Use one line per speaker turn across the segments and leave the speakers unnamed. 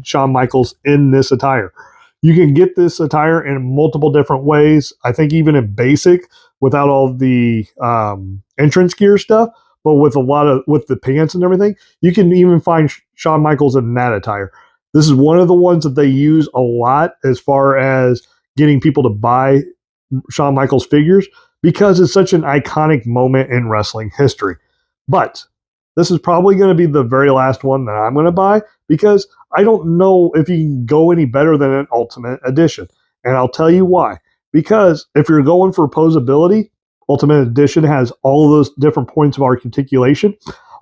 Shawn Michaels in this attire. You can get this attire in multiple different ways. I think even in basic without all the entrance gear stuff, but with the pants and everything, you can even find Shawn Michaels in that attire. This is one of the ones that they use a lot as far as getting people to buy Shawn Michaels figures because it's such an iconic moment in wrestling history. But this is probably going to be the very last one that I'm going to buy because I don't know if you can go any better than an Ultimate Edition. And I'll tell you why. Because if you're going for posability, Ultimate Edition has all of those different points of articulation.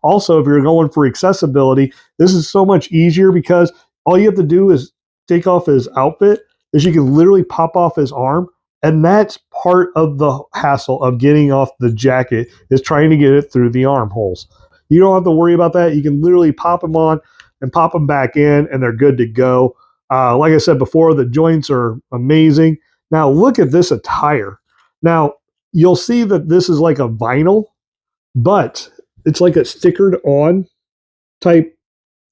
Also, if you're going for accessibility, this is so much easier because all you have to do is take off his outfit, is you can literally pop off his arm. And that's part of the hassle of getting off the jacket, is trying to get it through the armholes. You don't have to worry about that. You can literally pop them on and pop them back in, and they're good to go. Like I said before, the joints are amazing. Now, look at this attire. Now, you'll see that this is like a vinyl, but it's like a stickered on type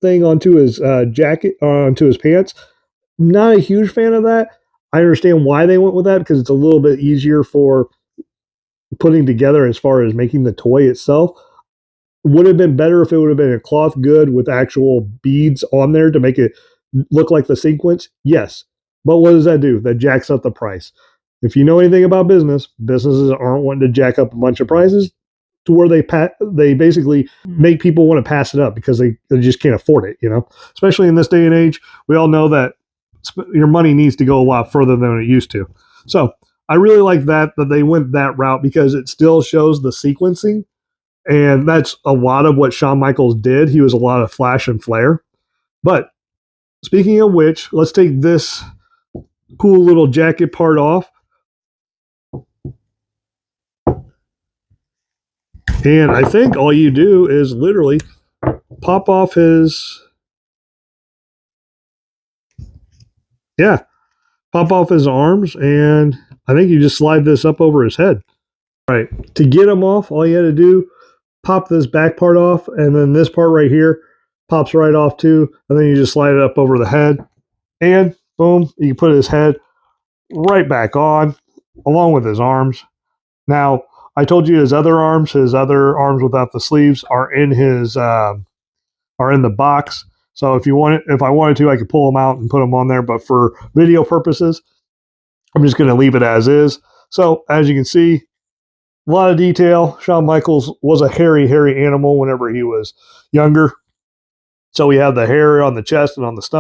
thing onto his jacket, or onto his pants. Not a huge fan of that. I understand why they went with that because it's a little bit easier for putting together as far as making the toy itself. Would have been better if it would have been a cloth good with actual beads on there to make it look like the sequence. Yes. But what does that do? That jacks up the price. If you know anything about business, businesses aren't wanting to jack up a bunch of prices to where they basically make people want to pass it up because they just can't afford it, Especially in this day and age, we all know that your money needs to go a lot further than it used to. So I really like that they went that route because it still shows the sequencing. And that's a lot of what Shawn Michaels did. He was a lot of flash and flare. But speaking of which, let's take this cool little jacket part off. And I think all you do is literally pop off his... pop off his arms, and I think you just slide this up over his head. All right, to get him off, all you had to do, pop this back part off, and then this part right here pops right off too, and then you just slide it up over the head, and boom, you can put his head right back on, along with his arms. Now, I told you his other arms without the sleeves are in the box. So if I wanted to, I could pull them out and put them on there. But for video purposes, I'm just going to leave it as is. So as you can see, a lot of detail. Shawn Michaels was a hairy, hairy animal whenever he was younger. So we have the hair on the chest and on the stomach.